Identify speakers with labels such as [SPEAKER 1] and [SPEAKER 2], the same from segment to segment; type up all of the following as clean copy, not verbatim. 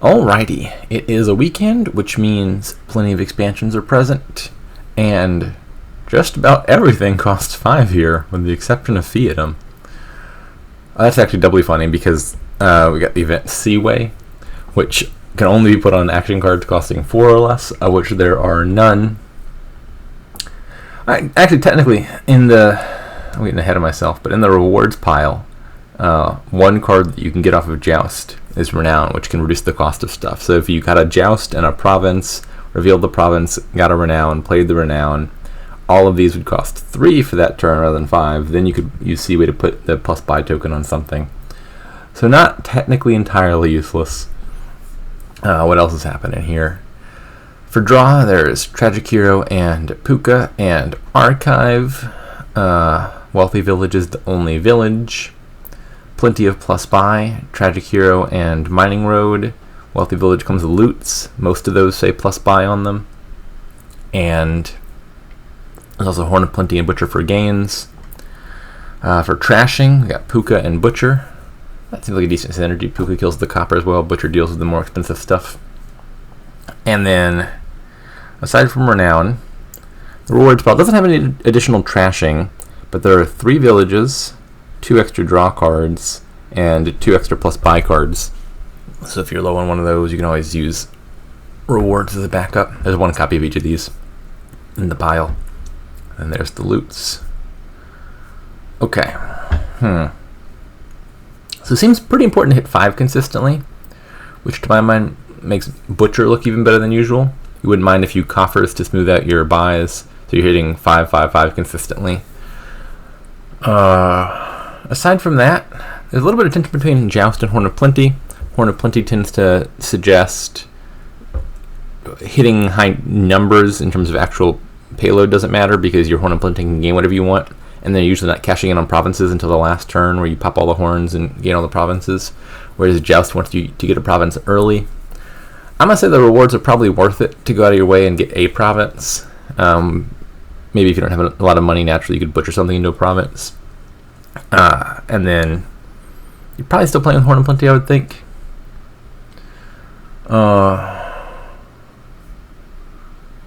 [SPEAKER 1] Alrighty, it is a weekend, which means plenty of expansions are present, and just about everything costs 5 here, with the exception of Fiatum. That's actually doubly funny because we got the event Seaway, which can only be put on action cards costing 4 or less, of which there are none. Actually, technically, I'm getting ahead of myself, but in the rewards pile, one card that you can get off of Joust is Renown, which can reduce the cost of stuff. So if you got a Joust and a Province, revealed the Province, got a Renown, played the Renown, all of these would cost 3 for that turn rather than 5. Then you could use Seaway to put the plus buy token on something. So not technically entirely useless. What else is happening here? For draw, there's Tragic Hero and Puka and Archive. Wealthy Village is the only village. Plenty of plus buy, Tragic Hero and Mining Road. Wealthy Village comes with loots. Most of those say plus buy on them. And there's also Horn of Plenty and Butcher for gains. For trashing, we got Puka and Butcher. That seems like a decent synergy. Puka kills the copper as well. Butcher deals with the more expensive stuff. And then, aside from Renown, the rewards pile doesn't have any additional trashing, but there are 3 villages, 2 extra draw cards, and 2 extra plus buy cards. So if you're low on one of those, you can always use rewards as a backup. There's 1 copy of each of these in the pile. And there's the loots. Okay. So it seems pretty important to hit 5 consistently, which to my mind makes Butcher look even better than usual. You wouldn't mind if you coffers to smooth out your buys, so you're hitting 5, 5, 5 consistently. Aside from that, there's a little bit of tension between Joust and Horn of Plenty. Horn of Plenty tends to suggest hitting high numbers in terms of actual payload doesn't matter because your Horn of Plenty can gain whatever you want, and they're usually not cashing in on provinces until the last turn where you pop all the horns and gain all the provinces, whereas Joust wants you to get a province early. I'm going to say the rewards are probably worth it to go out of your way and get a province. Maybe if you don't have a lot of money naturally, you could butcher something into a province. And then you're probably still playing with Horn of Plenty, I would think.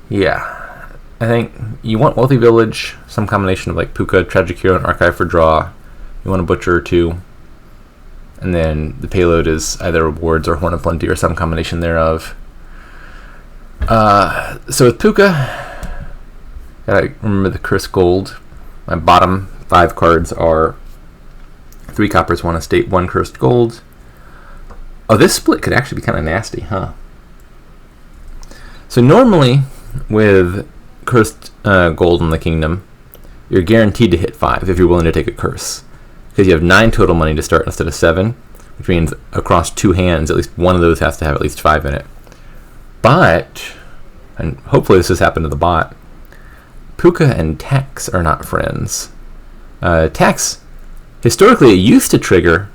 [SPEAKER 1] Yeah. I think you want Wealthy Village, some combination of like Puka, Tragic Hero, and Archive for draw. You want a Butcher or 2. And then the payload is either rewards or Horn of Plenty or some combination thereof. So with Puka, gotta remember the Curse Gold. My bottom 5 cards are 3 coppers, 1 estate, 1 cursed gold. Oh, this split could actually be kind of nasty, huh? So normally with cursed gold in the kingdom, you're guaranteed to hit 5 if you're willing to take a curse, because you have 9 total money to start instead of 7, which means across 2 hands at least one of those has to have at least 5 in it. But, and hopefully this has happened to the bot, Puka and Tax are not friends. Tax, historically it used to trigger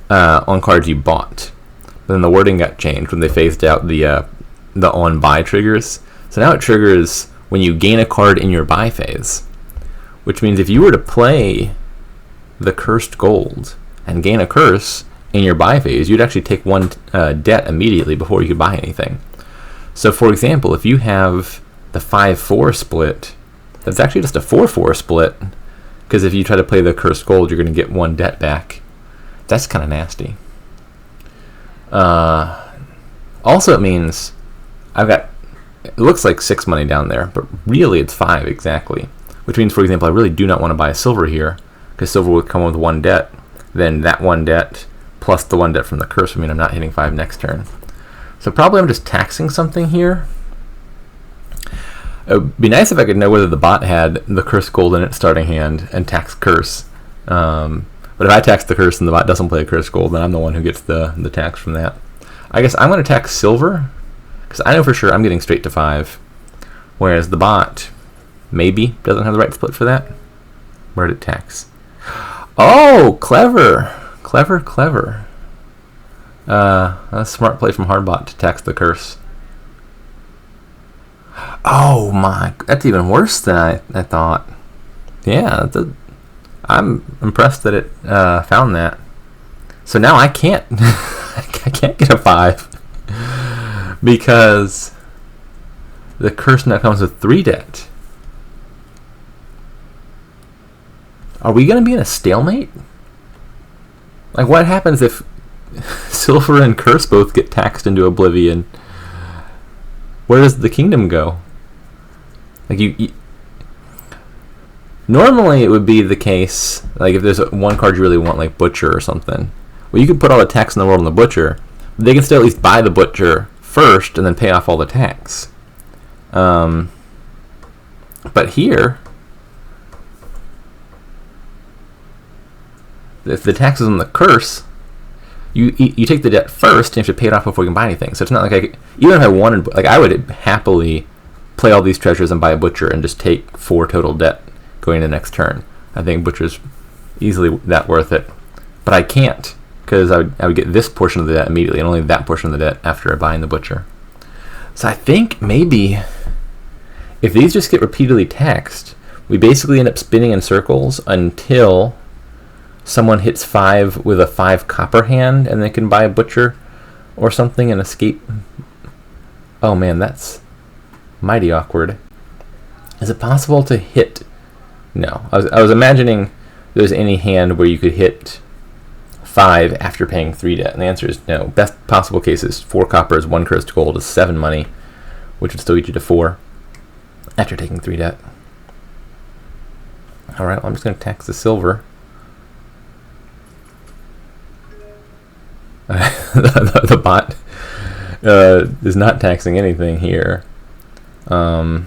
[SPEAKER 1] on cards you bought, but then the wording got changed when they phased out the on buy triggers. So now it triggers when you gain a card in your buy phase, which means if you were to play the cursed gold and gain a curse in your buy phase, you'd actually take 1 debt immediately before you could buy anything. So for example, if you have the 5-4 split, that's actually just a 4-4 split, because if you try to play the cursed gold, you're going to get 1 debt back. That's kind of nasty. Also, it means it looks like 6 money down there, but really it's 5 exactly. Which means, for example, I really do not want to buy silver here, because silver would come with 1 debt. Then that 1 debt plus the 1 debt from the curse would mean I'm not hitting 5 next turn. So probably I'm just taxing something here. It would be nice if I could know whether the bot had the cursed gold in its starting hand and tax curse. But if I tax the curse and the bot doesn't play a cursed gold, then I'm the one who gets the tax from that. I guess I'm going to tax silver, because I know for sure I'm getting straight to 5, whereas the bot maybe doesn't have the right split for that. Where did it tax? Oh, clever. Clever. A smart play from Hardbot to tax the curse. Oh my, that's even worse than I thought. Yeah, I'm impressed that it found that. So now I can't I can't get a 5. because the curse now comes with 3 debt. Are we going to be in a stalemate? Like, what happens if silver and curse both get taxed into oblivion? Where does the kingdom go? Like, you normally it would be the case, like if there's one card you really want, like Butcher or something, well, you could put all the tax in the world on the Butcher, but they can still at least buy the Butcher first and then pay off all the tax. But here, if the tax is on the curse, you take the debt first and you have to pay it off before you can buy anything. So it's not like even if I wanted, like, I would happily play all these treasures and buy a Butcher and just take 4 total debt going into the next turn. I think Butcher's easily that worth it. But I can't, because I would get this portion of the debt immediately and only that portion of the debt after buying the Butcher. So I think maybe if these just get repeatedly taxed, we basically end up spinning in circles until someone hits 5 with a 5 copper hand and they can buy a Butcher or something and escape. Oh man, that's mighty awkward. Is it possible to hit? No. I was imagining there's any hand where you could hit 5 after paying 3 debt, and the answer is no. Best possible case is 4 coppers, 1 cursed gold is 7 money, which would still get you to 4 after taking 3 debt. Alright, well, I'm just going to tax the silver. The bot is not taxing anything here. I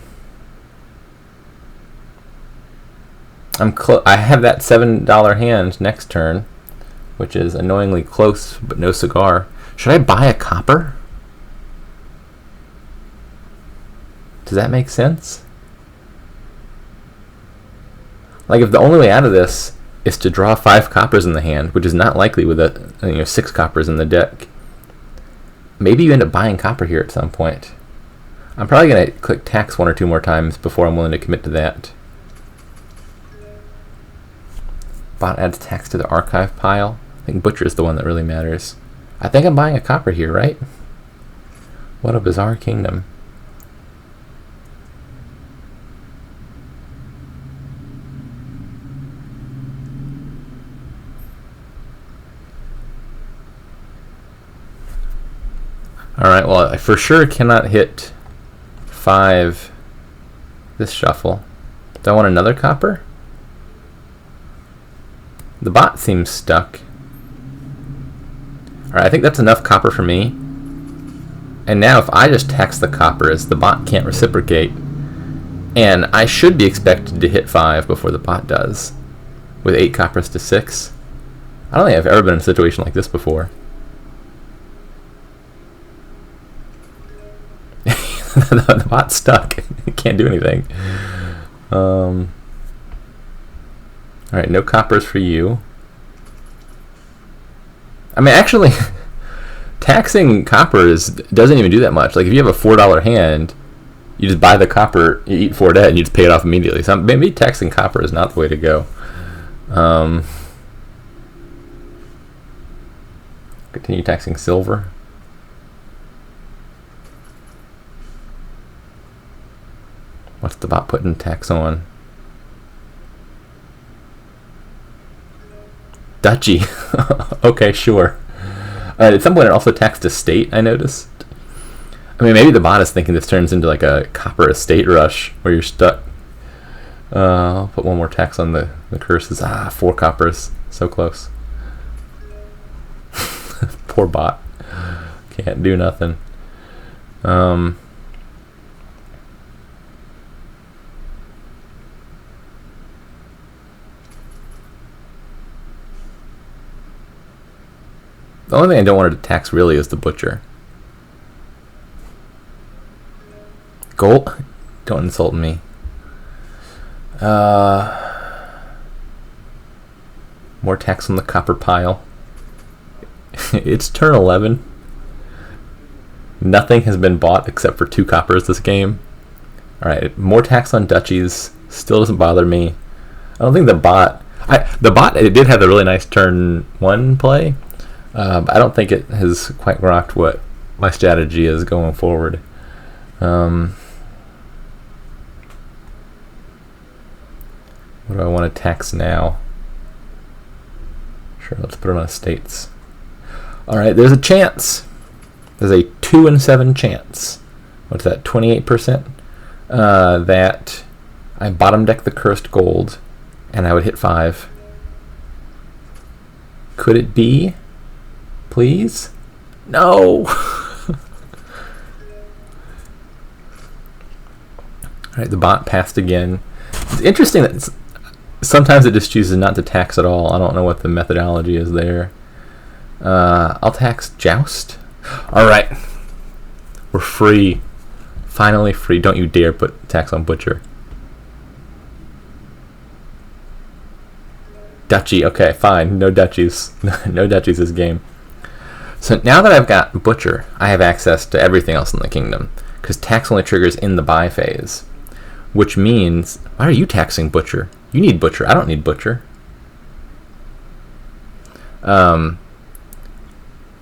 [SPEAKER 1] have that $7 hand next turn, which is annoyingly close, but no cigar. Should I buy a copper? Does that make sense? Like, if the only way out of this is to draw 5 coppers in the hand, which is not likely with 6 coppers in the deck, maybe you end up buying copper here at some point. I'm probably going to click tax 1 or 2 more times before I'm willing to commit to that. Bot adds tax to the archive pile. I think Butcher is the one that really matters. I think I'm buying a copper here, right? What a bizarre kingdom. Alright, well, I for sure cannot hit 5 this shuffle. Do I want another copper? The bot seems stuck. Alright, I think that's enough copper for me. And now if I just tax the coppers, the bot can't reciprocate. And I should be expected to hit 5 before the bot does. With 8 coppers to 6. I don't think I've ever been in a situation like this before. The bot's stuck. It can't do anything. Alright, no coppers for you. I mean, actually, taxing coppers doesn't even do that much. Like, if you have a $4 hand, you just buy the copper, you eat 4 debt, and you just pay it off immediately. So maybe taxing copper is not the way to go. Continue taxing silver. What's the bot putting tax on? Duchy. Okay, sure. At some point it also taxed estate, I noticed. I mean, maybe the bot is thinking this turns into like a copper estate rush where you're stuck. I'll put 1 more tax on the curses. 4 coppers. So close. Poor bot. Can't do nothing. The only thing I don't want to tax really is the Butcher. Gold? Don't insult me. More tax on the copper pile. It's turn 11. Nothing has been bought except for 2 coppers this game. Alright, more tax on duchies. Still doesn't bother me. I don't think the bot... it did have a really nice turn 1 play. But I don't think it has quite rocked what my strategy is going forward. What do I want to tax now? Sure, let's put it on estates. Alright, there's a chance. There's a 2 in 7 chance. What's that, 28%? That I bottom deck the cursed gold and I would hit 5. Could it be? Please? No! Alright, the bot passed again. It's interesting that sometimes it just chooses not to tax at all. I don't know what the methodology is there. I'll tax Joust. Alright. We're free. Finally free. Don't you dare put tax on Butcher. Duchy. Okay, fine. No duchies. No duchies this game. So now that I've got Butcher, I have access to everything else in the kingdom. Because tax only triggers in the buy phase. Which means, why are you taxing Butcher? You need Butcher. I don't need Butcher.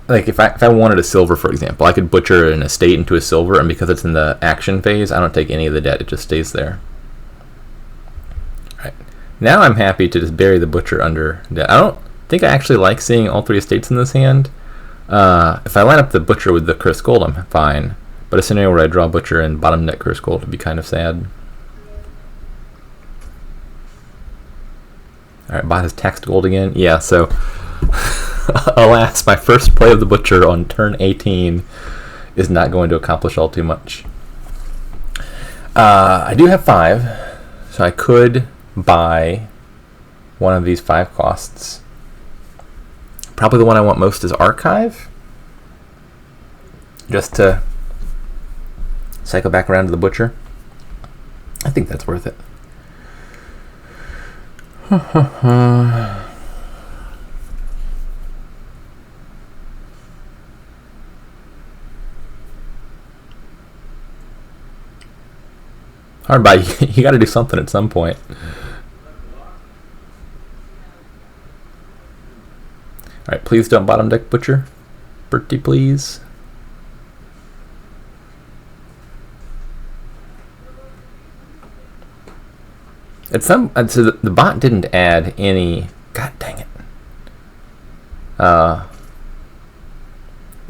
[SPEAKER 1] Like if I wanted a silver, for example, I could butcher an estate into a silver, and because it's in the action phase, I don't take any of the debt. It just stays there. All right. Now I'm happy to just bury the butcher under debt. I don't think I actually like seeing all 3 estates in this hand. If I line up the butcher with the cursed gold, I'm fine. But a scenario where I draw butcher and bottom deck cursed gold would be kind of sad. Alright, bot has taxed gold again. Yeah, so alas, my first play of the butcher on turn 18 is not going to accomplish all too much. I do have 5, so I could buy one of these 5 costs. Probably the one I want most is Archive, just to cycle back around to the butcher. I think that's worth it. Hard buy. You got to do something at some point. Alright, please don't bottom deck butcher. Bertie, please. So the bot didn't add any. God dang it. The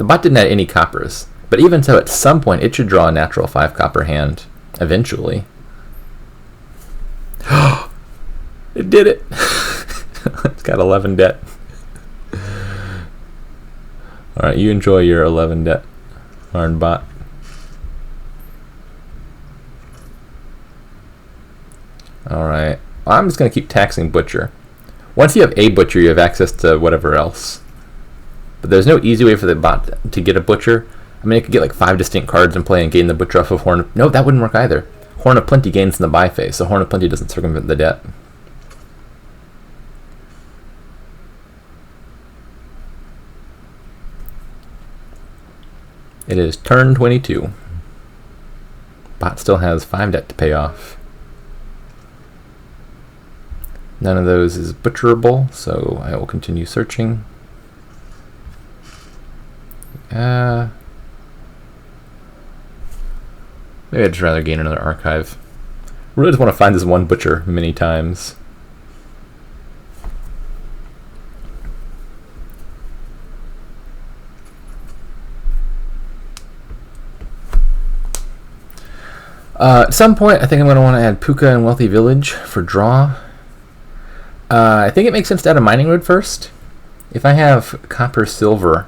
[SPEAKER 1] bot didn't add any coppers, but even so, at some point, it should draw a natural 5 copper hand eventually. It did it. It's got 11 debt. All right, you enjoy your 11 debt, Arn bot. Alright, well, I'm just going to keep taxing Butcher. Once you have a Butcher, you have access to whatever else. But there's no easy way for the bot to get a Butcher. I mean, it could get like 5 distinct cards in play and gain the Butcher off of Horn of... No, that wouldn't work either. Horn of Plenty gains in the buy phase, so Horn of Plenty doesn't circumvent the debt. It is turn 22. Bot still has 5 debt to pay off. None of those is butcherable, so I will continue searching. Maybe I'd just rather gain another archive. Really just want to find this one butcher many times. At some point, I think I'm going to want to add Puka and Wealthy Village for draw. I think it makes sense to add a mining road first. If I have copper silver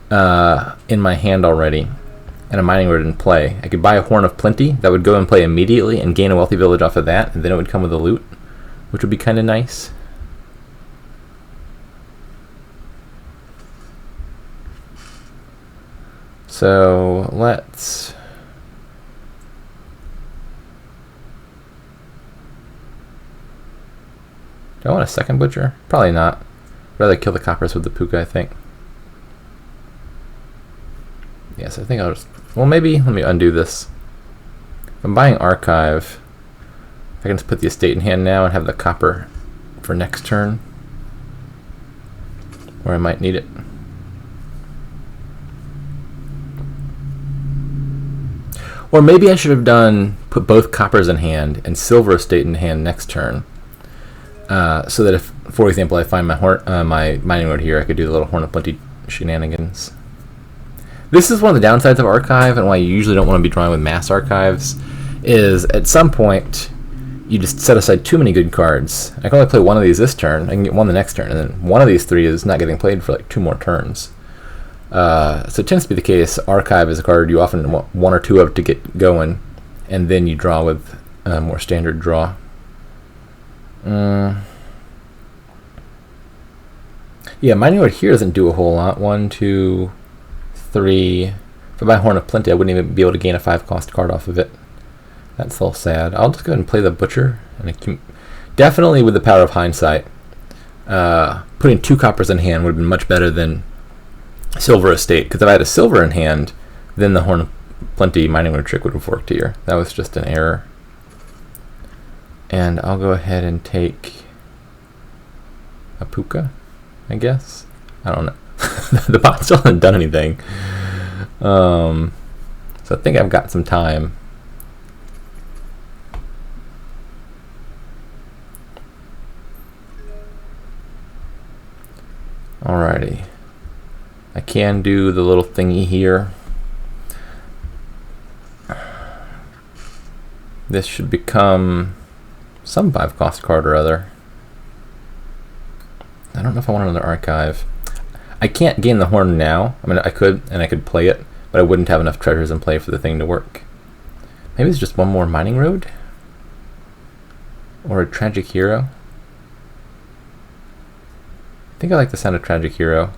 [SPEAKER 1] in my hand already and a mining road in play, I could buy a Horn of Plenty that would go and play immediately and gain a Wealthy Village off of that, and then it would come with a loot, which would be kind of nice. So let's... Do I want a second butcher? Probably not. I'd rather kill the coppers with the Puka, I think. Yes, I think I'll just... Well, maybe... Let me undo this. If I'm buying Archive, I can just put the estate in hand now and have the copper for next turn, where I might need it. Or maybe I should have put both coppers in hand and silver estate in hand next turn. So that if, for example, I find my mining road here, I could do the little Horn of Plenty shenanigans. This is one of the downsides of Archive, and why you usually don't want to be drawing with mass archives, is at some point you just set aside too many good cards. I can only play one of these this turn, I can get one the next turn, and then one of these three is not getting played for like 2 more turns. So it tends to be the case, Archive is a card you often want 1 or 2 of to get going, and then you draw with a more standard draw. Yeah, mining road here doesn't do a whole lot. 1, 2, 3. If I buy Horn of Plenty, I wouldn't even be able to gain a 5-cost card off of it. That's a little sad. I'll just go ahead and play the Butcher. And definitely with the power of hindsight, putting 2 coppers in hand would have been much better than Silver Estate. Because if I had a silver in hand, then the Horn of Plenty mining road trick would have worked here. That was just an error. And I'll go ahead and take a Puka, I guess. I don't know. The bot still hasn't done anything. So I think I've got some time. Alrighty. I can do the little thingy here. This should become some 5-cost card or other. I don't know if I want another Archive. I can't gain the Horn now. I mean, I could, and I could play it, but I wouldn't have enough treasures in play for the thing to work. Maybe it's just one more mining road? Or a Tragic Hero? I think I like the sound of Tragic Hero.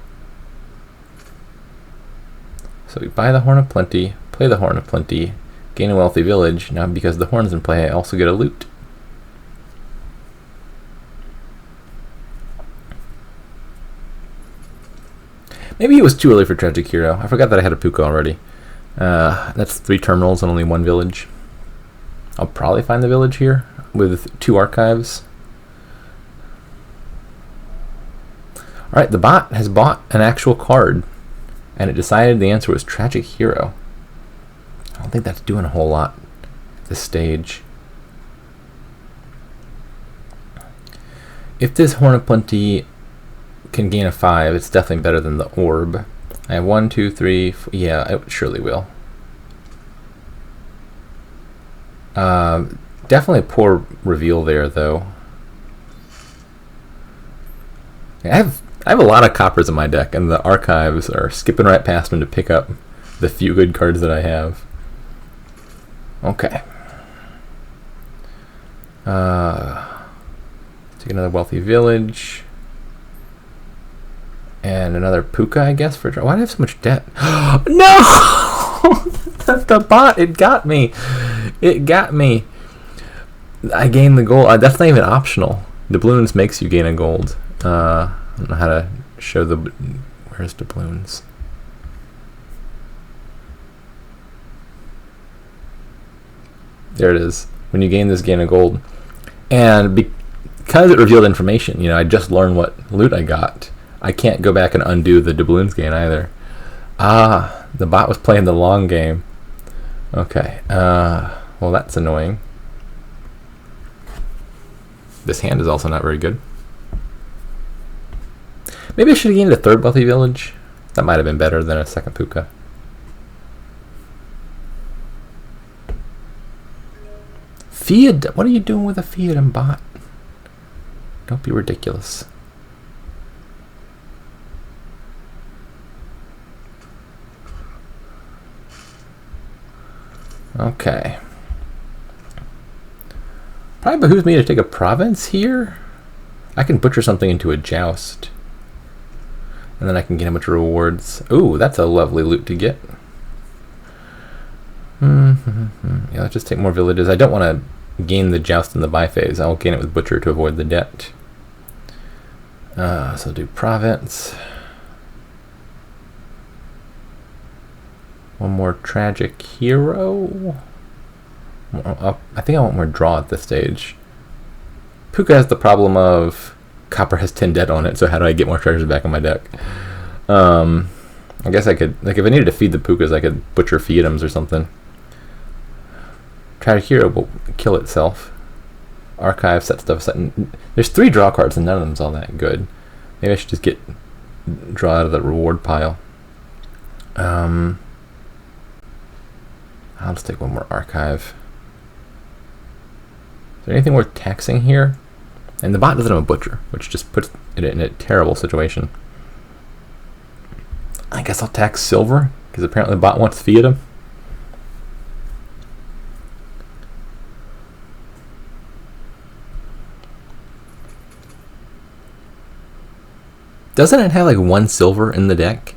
[SPEAKER 1] So we buy the Horn of Plenty, play the Horn of Plenty, gain a wealthy village. Now because the Horn's in play, I also get a loot. Maybe it was too early for Tragic Hero. I forgot that I had a Puka already. That's 3 terminals and only 1 village. I'll probably find the village here with 2 archives. Alright, the bot has bought an actual card, and it decided the answer was Tragic Hero. I don't think that's doing a whole lot at this stage. If this Horn of Plenty can gain a 5, it's definitely better than the Orb. I have 1, 2, 3, 4, yeah, it surely will. Definitely a poor reveal there, though. I have a lot of coppers in my deck, and the archives are skipping right past them to pick up the few good cards that I have. Okay. Take another wealthy village. And another Puka, I guess, for... Why do I have so much debt? No! The bot, it got me. It got me. I gained the gold. That's not even optional. Doubloons makes you gain a gold. I don't know how to show the... Where's doubloons? There it is. When you gain this, gain a gold. And because it revealed information, you know, I just learned what loot I got. I can't go back and undo the doubloons gain either. Ah, the bot was playing the long game. Okay. Well, that's annoying. This hand is also not very good. Maybe I should have gained a 3rd wealthy village. That might have been better than a 2nd Puka. Fiat, what are you doing with a Fiat and bot? Don't be ridiculous. Okay. Probably behooves me to take a province here. I can butcher something into a joust. And then I can get a bunch of rewards. Ooh, that's a lovely loot to get. Yeah, let's just take more villages. I don't want to gain the joust in the buy phase. I'll gain it with butcher to avoid the debt. So I'll do province. One more Tragic Hero. I think I want more draw at this stage. Puka has the problem of copper has 10 debt on it, so how do I get more treasures back in my deck? I guess I could, like, if I needed to feed the Pukas, I could butcher Fiatums or something. Karakira will kill itself. Archive, set stuff aside. There's 3 draw cards and none of them's all that good. Maybe I should just draw out of the reward pile. I'll just take one more archive. Is there anything worth taxing here? And the bot doesn't have a butcher, which just puts it in a terrible situation. I guess I'll tax silver, because apparently the bot wants Fiat. Doesn't it have like 1 silver in the deck?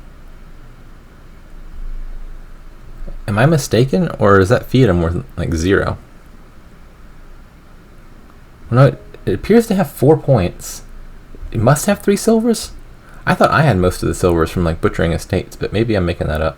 [SPEAKER 1] Am I mistaken, or is that Fiat worth like 0? Well, no, it appears to have 4 points. It must have 3 silvers? I thought I had most of the silvers from like butchering estates, but maybe I'm making that up.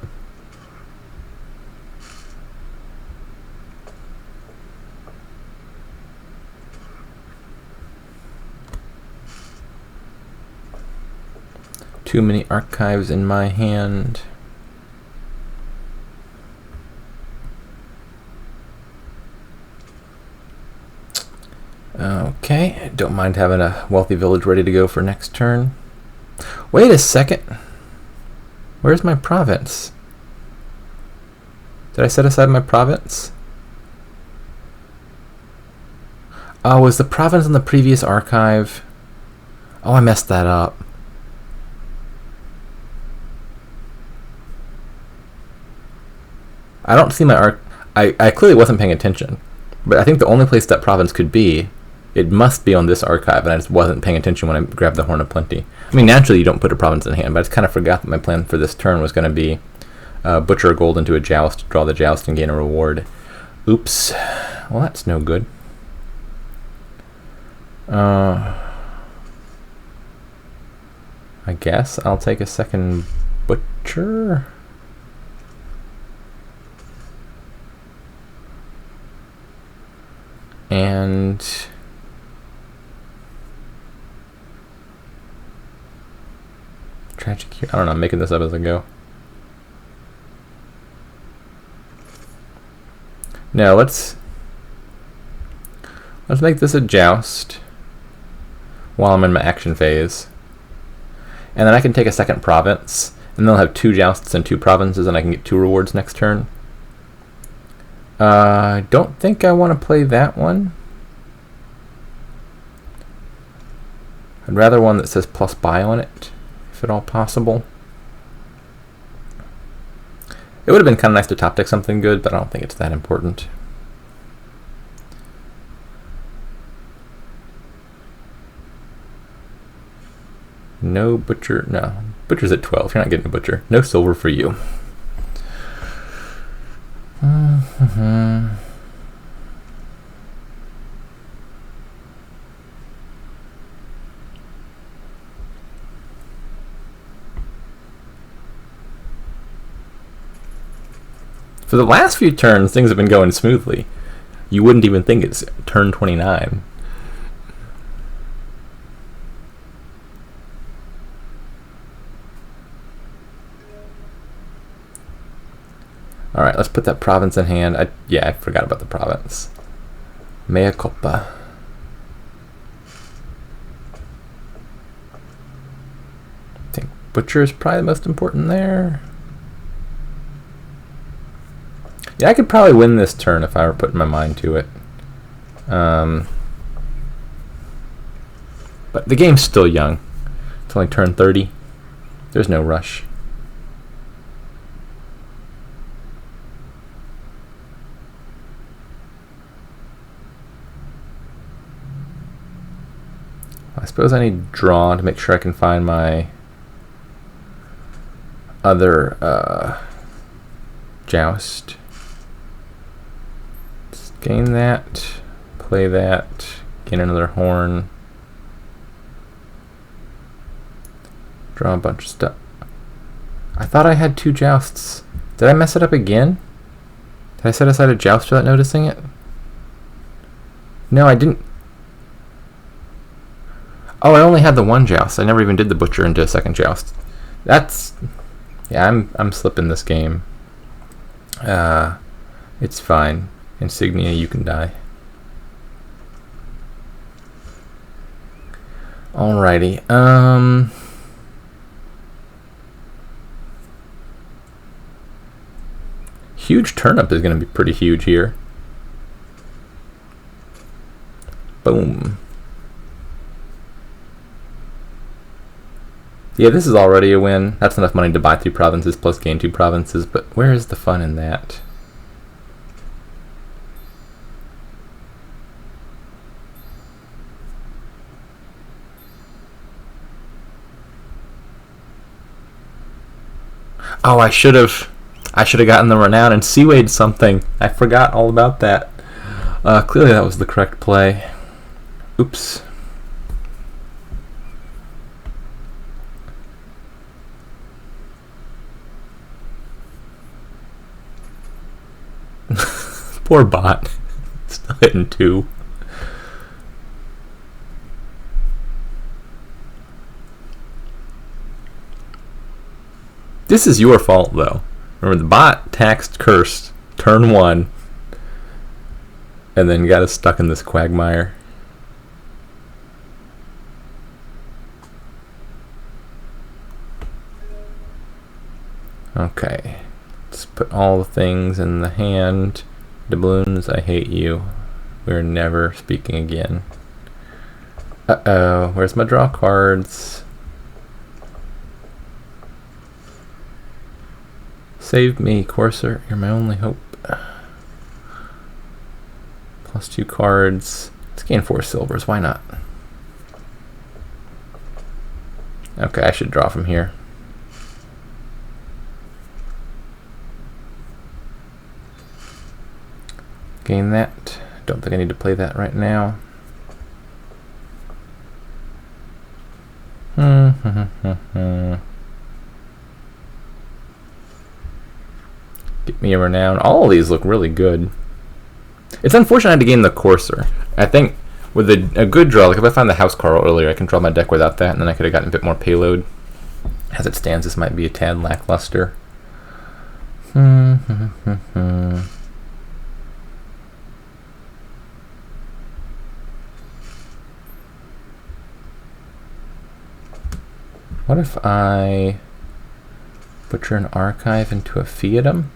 [SPEAKER 1] Too many archives in my hand. Okay, don't mind having a wealthy village ready to go for next turn. Wait a second. Where's my province? Did I set aside my province? Oh, was the province in the previous archive? Oh, I messed that up. I don't see my I clearly wasn't paying attention, but I think the only place that province could be, it must be on this archive, and I just wasn't paying attention when I grabbed the Horn of Plenty. I mean, naturally you don't put a province in hand, but I just kind of forgot that my plan for this turn was going to be butcher a gold into a joust, draw the joust, and gain a reward. Oops. Well, that's no good. I guess I'll take a second butcher. And tragic here. I don't know, I'm making this up as I go. Now let's make this a joust while I'm in my action phase. And then I can take a second province, and then I'll have 2 jousts and 2 provinces, and I can get 2 rewards next turn. I don't think I want to play that one. I'd rather one that says plus buy on it, if at all possible. It would have been kind of nice to top deck something good, but I don't think it's that important. No butcher, no. Butcher's at 12, you're not getting a butcher. No silver for you. For the last few turns, things have been going smoothly. You wouldn't even think it's turn 29. Alright, let's put that province in hand. Yeah, I forgot about the province. Mea culpa. I think butcher is probably the most important there. Yeah, I could probably win this turn if I were putting my mind to it. But the game's still young. It's only turn 30. There's no rush. I suppose I need draw to make sure I can find my other joust. Just gain that, play that, gain another horn, draw a bunch of stuff. I thought I had 2 jousts. Did I mess it up again? Did I set aside a joust without noticing it? No, I didn't. Oh, I only had the 1 joust. I never even did the butcher into a second joust. That's... yeah, I'm slipping this game. It's fine. Insignia, you can die. Alrighty. Huge turnip is going to be pretty huge here. Boom. Yeah, this is already a win. That's enough money to buy 3 provinces plus gain 2 provinces, but where is the fun in that? Oh, I should have gotten the renown and seawayed something. I forgot all about that. Clearly that was the correct play. Oops. Poor bot. Still hitting 2. This is your fault, though. Remember, the bot taxed cursed turn 1 and then got us stuck in this quagmire. Okay. Let's put all the things in the hand. Doubloons, I hate you. We're never speaking again. Uh-oh. Where's my draw cards? Save me, Courser. You're my only hope. Plus 2 cards. Let's gain 4 silvers. Why not? Okay, I should draw from here. Gain that. Don't think I need to play that right now. Get me a renown. All of these look really good. It's unfortunate I had to gain the Courser. I think with a good draw, like if I find the House Carl earlier, I can draw my deck without that, and then I could have gotten a bit more payload. As it stands, this might be a tad lackluster. What if I butcher an archive into a fiatum?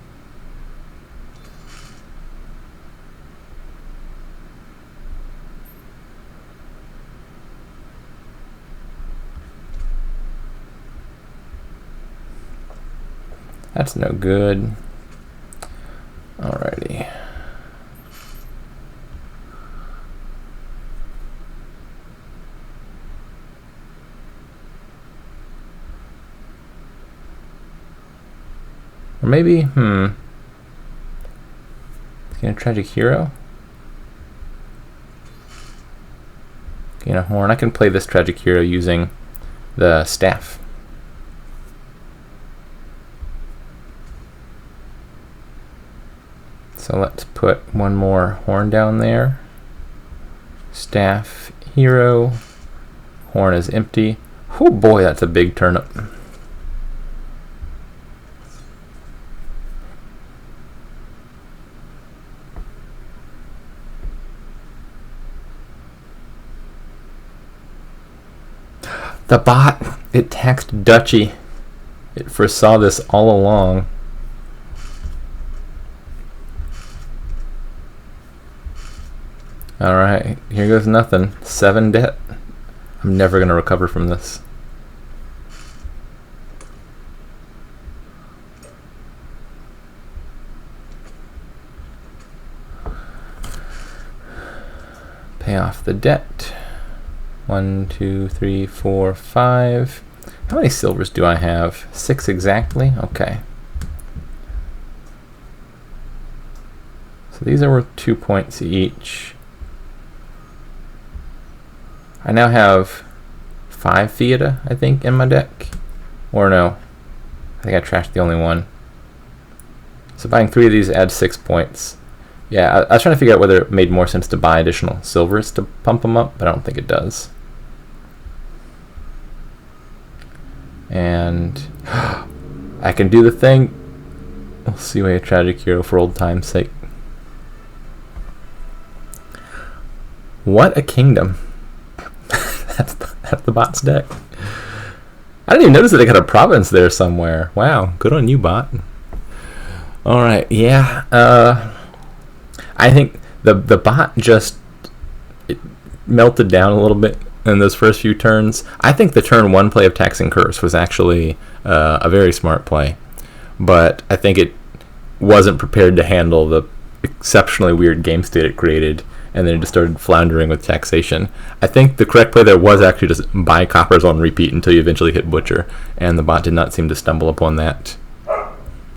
[SPEAKER 1] That's no good. Alrighty. Or maybe, Gain a tragic hero? Gain a horn. I can play this tragic hero using the staff. So let's put one more horn down there. Staff, hero. Horn is empty. Oh boy, that's a big turnip. The bot, it taxed Duchy. It foresaw this all along. Alright, here goes nothing. 7 debt. I'm never going to recover from this. Pay off the debt. 1, 2, 3, 4, 5. How many silvers do I have? 6 exactly? Okay. So these are worth 2 points each. I now have 5 Fiat, I think, in my deck. Or no, I think I trashed the only one. So buying 3 of these adds 6 points. Yeah, I was trying to figure out whether it made more sense to buy additional silvers to pump them up, but I don't think it does. And I can do the thing. We'll see a tragic hero for old time's sake. What a kingdom. that's the bot's deck. I didn't even notice that it got a province there somewhere. Wow, good on you, bot. All right, yeah. I think the bot just melted down a little bit in those first few turns. I think the turn 1 play of Taxing Curse was actually a very smart play, but I think it wasn't prepared to handle the exceptionally weird game state it created, and then it just started floundering with taxation. I think the correct play there was actually just buy coppers on repeat until you eventually hit Butcher, and the bot did not seem to stumble upon that